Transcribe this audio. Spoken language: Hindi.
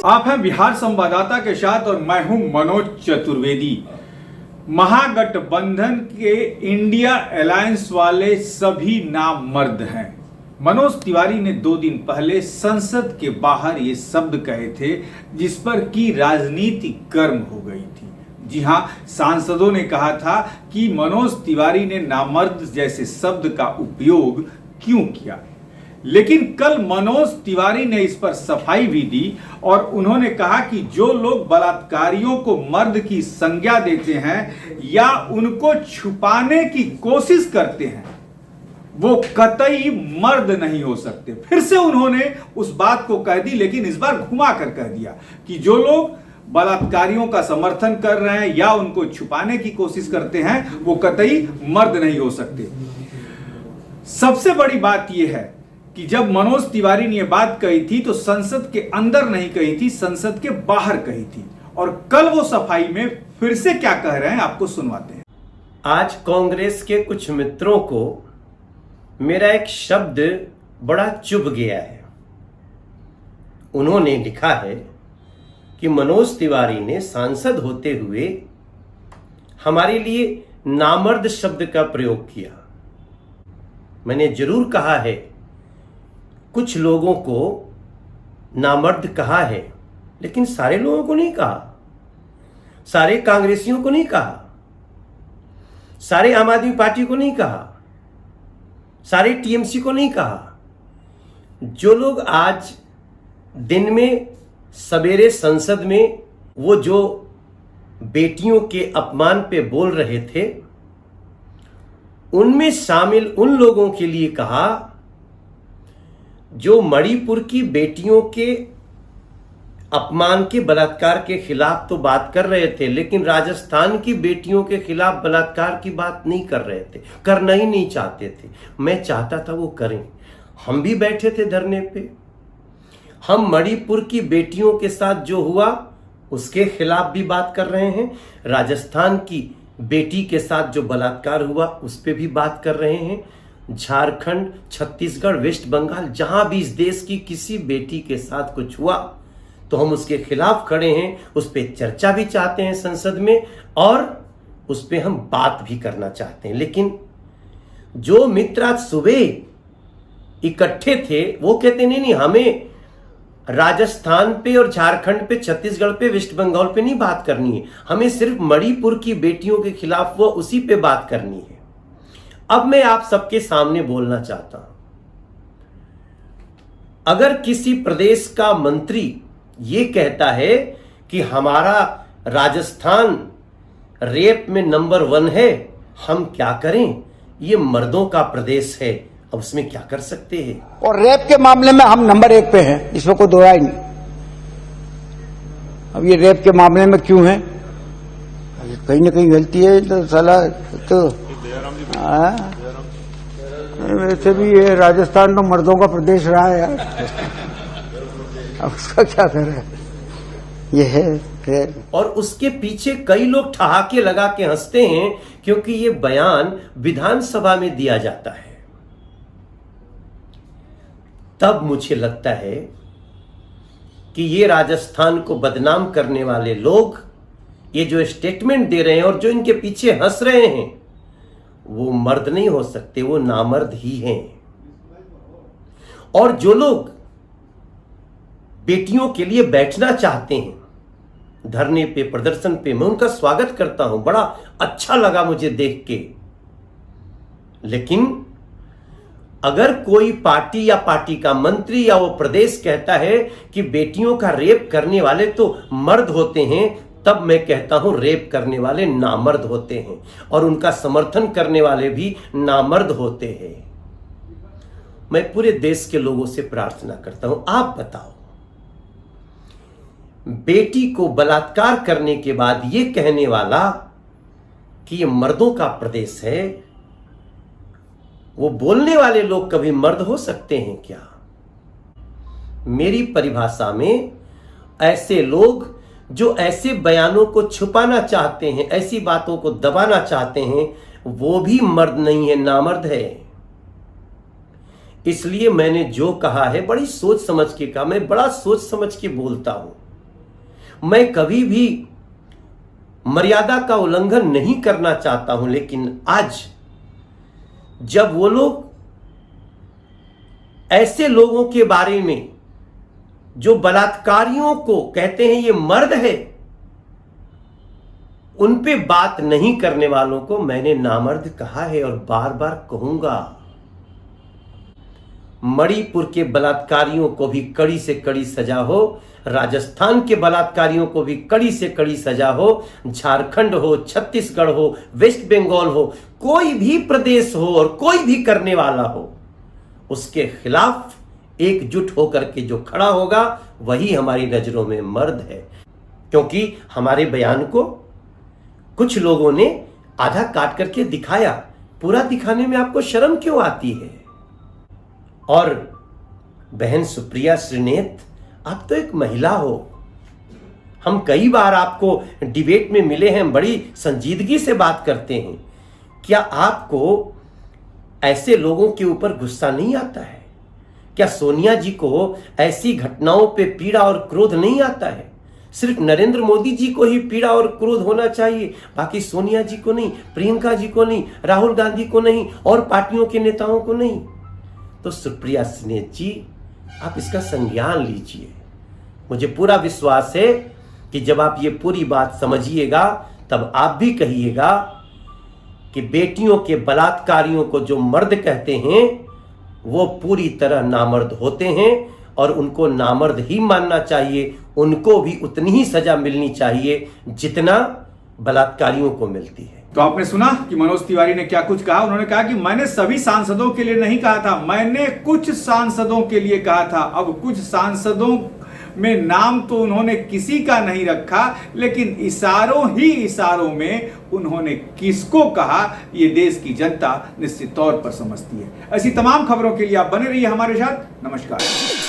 आप हैं बिहार संवाददाता के साथ और मैं हूं मनोज चतुर्वेदी। महागठबंधन के इंडिया अलायंस वाले सभी नामर्द हैं। मनोज तिवारी ने 2 दिन पहले संसद के बाहर ये शब्द कहे थे जिस पर की राजनीति गर्म हो गई थी। जी हां, सांसदों ने कहा था कि मनोज तिवारी ने नामर्द जैसे शब्द का उपयोग क्यों किया। लेकिन कल मनोज तिवारी ने इस पर सफाई भी दी और उन्होंने कहा कि जो लोग बलात्कारियों को मर्द की संज्ञा देते हैं या उनको छुपाने की कोशिश करते हैं वो कतई मर्द नहीं हो सकते। फिर से उन्होंने उस बात को कह दी, लेकिन इस बार घुमा कर कह दिया कि जो लोग बलात्कारियों का समर्थन कर रहे हैं या उनको छुपाने की कोशिश करते हैं वो कतई मर्द नहीं हो सकते। सबसे बड़ी बात यह है कि जब मनोज तिवारी ने यह बात कही थी तो संसद के अंदर नहीं कही थी, संसद के बाहर कही थी। और कल वो सफाई में फिर से क्या कह रहे हैं आपको सुनवाते हैं। आज कांग्रेस के कुछ मित्रों को मेरा एक शब्द बड़ा चुभ गया है। उन्होंने लिखा है कि मनोज तिवारी ने सांसद होते हुए हमारे लिए नामर्द शब्द का प्रयोग किया। मैंने जरूर कहा है, कुछ लोगों को नामर्द कहा है, लेकिन सारे लोगों को नहीं कहा, सारे कांग्रेसियों को नहीं कहा, सारे आम आदमी पार्टी को नहीं कहा, सारे टीएमसी को नहीं कहा। जो लोग आज दिन में सवेरे संसद में वो जो बेटियों के अपमान पे बोल रहे थे, उनमें शामिल उन लोगों के लिए कहा जो मणिपुर की बेटियों के अपमान के बलात्कार के खिलाफ तो बात कर रहे थे, लेकिन राजस्थान की बेटियों के खिलाफ बलात्कार की बात नहीं कर रहे थे, करना ही नहीं चाहते थे। मैं चाहता था वो करें। हम भी बैठे थे धरने पे। हम मणिपुर की बेटियों के साथ जो हुआ उसके खिलाफ भी बात कर रहे हैं, राजस्थान की बेटी के साथ जो बलात्कार हुआ उस पर भी बात कर रहे हैं। झारखंड, छत्तीसगढ़, वेस्ट बंगाल, जहां भी इस देश की किसी बेटी के साथ कुछ हुआ तो हम उसके खिलाफ खड़े हैं, उस पर चर्चा भी चाहते हैं संसद में और उस पर हम बात भी करना चाहते हैं। लेकिन जो मित्र आज सुबह इकट्ठे थे वो कहते नहीं, हमें राजस्थान पे और झारखंड पे, छत्तीसगढ़ पे, वेस्ट बंगाल पे नहीं बात करनी है, हमें सिर्फ मणिपुर की बेटियों के खिलाफ वो उसी पे बात करनी है। अब मैं आप सबके सामने बोलना चाहता हूं, अगर किसी प्रदेश का मंत्री ये कहता है कि हमारा राजस्थान रेप में नंबर 1 है, हम क्या करें, ये मर्दों का प्रदेश है, अब उसमें क्या कर सकते हैं। और रेप के मामले में हम नंबर 1 पे हैं, इसमें कोई दो राय नहीं। अब ये रेप के मामले में क्यों है, कहीं ना कहीं गलती है तो साला तो वैसे भी ये राजस्थान तो मर्दों का प्रदेश रहा है यार। अब उसका क्या करे, ये है। और उसके पीछे कई लोग ठहाके लगा के हंसते हैं क्योंकि ये बयान विधानसभा में दिया जाता है। तब मुझे लगता है कि ये राजस्थान को बदनाम करने वाले लोग ये जो स्टेटमेंट दे रहे हैं और जो इनके पीछे हंस रहे हैं वो मर्द नहीं हो सकते, वो नामर्द ही हैं। और जो लोग बेटियों के लिए बैठना चाहते हैं धरने पे, प्रदर्शन पे, मैं उनका स्वागत करता हूं, बड़ा अच्छा लगा मुझे देख के। लेकिन अगर कोई पार्टी या पार्टी का मंत्री या वो प्रदेश कहता है कि बेटियों का रेप करने वाले तो मर्द होते हैं, तब मैं कहता हूं रेप करने वाले नामर्द होते हैं और उनका समर्थन करने वाले भी नामर्द होते हैं। मैं पूरे देश के लोगों से प्रार्थना करता हूं, आप बताओ, बेटी को बलात्कार करने के बाद ये कहने वाला कि ये मर्दों का प्रदेश है, वो बोलने वाले लोग कभी मर्द हो सकते हैं क्या? मेरी परिभाषा में ऐसे लोग जो ऐसे बयानों को छुपाना चाहते हैं, ऐसी बातों को दबाना चाहते हैं, वो भी मर्द नहीं है, नामर्द है। इसलिए मैंने जो कहा है बड़ी सोच समझ के कहा, मैं बड़ा सोच समझ के बोलता हूं। मैं कभी भी मर्यादा का उल्लंघन नहीं करना चाहता हूं, लेकिन आज जब वो लोग ऐसे लोगों के बारे में जो बलात्कारियों को कहते हैं ये मर्द है, उन पे बात नहीं करने वालों को मैंने नामर्द कहा है और बार बार कहूंगा। मणिपुर के बलात्कारियों को भी कड़ी से कड़ी सजा हो, राजस्थान के बलात्कारियों को भी कड़ी से कड़ी सजा हो, झारखंड हो, छत्तीसगढ़ हो, वेस्ट बंगाल हो, कोई भी प्रदेश हो और कोई भी करने वाला हो, उसके खिलाफ एकजुट होकर के जो खड़ा होगा वही हमारी नजरों में मर्द है। क्योंकि हमारे बयान को कुछ लोगों ने आधा काट करके दिखाया, पूरा दिखाने में आपको शर्म क्यों आती है? और बहन सुप्रिया श्रीनेत, आप तो एक महिला हो, हम कई बार आपको डिबेट में मिले हैं, बड़ी संजीदगी से बात करते हैं, क्या आपको ऐसे लोगों के ऊपर गुस्सा नहीं आता है? क्या सोनिया जी को ऐसी घटनाओं पे पीड़ा और क्रोध नहीं आता है? सिर्फ नरेंद्र मोदी जी को ही पीड़ा और क्रोध होना चाहिए, बाकी सोनिया जी को नहीं, प्रियंका जी को नहीं, राहुल गांधी को नहीं, और पार्टियों के नेताओं को नहीं। तो सुप्रिया श्रीनेत जी, आप इसका संज्ञान लीजिए। मुझे पूरा विश्वास है कि जब आप ये पूरी बात समझिएगा तब आप भी कहिएगा कि बेटियों के बलात्कारियों को जो मर्द कहते हैं वो पूरी तरह नामर्द होते हैं और उनको नामर्द ही मानना चाहिए। उनको भी उतनी ही सजा मिलनी चाहिए जितना बलात्कारियों को मिलती है। तो आपने सुना कि मनोज तिवारी ने क्या कुछ कहा। उन्होंने कहा कि मैंने सभी सांसदों के लिए नहीं कहा था, मैंने कुछ सांसदों के लिए कहा था। अब कुछ सांसदों में नाम तो उन्होंने किसी का नहीं रखा, लेकिन इशारों ही इशारों में उन्होंने किसको कहा ये देश की जनता निश्चित तौर पर समझती है। ऐसी तमाम खबरों के लिए आप बने रहिए हमारे साथ। नमस्कार।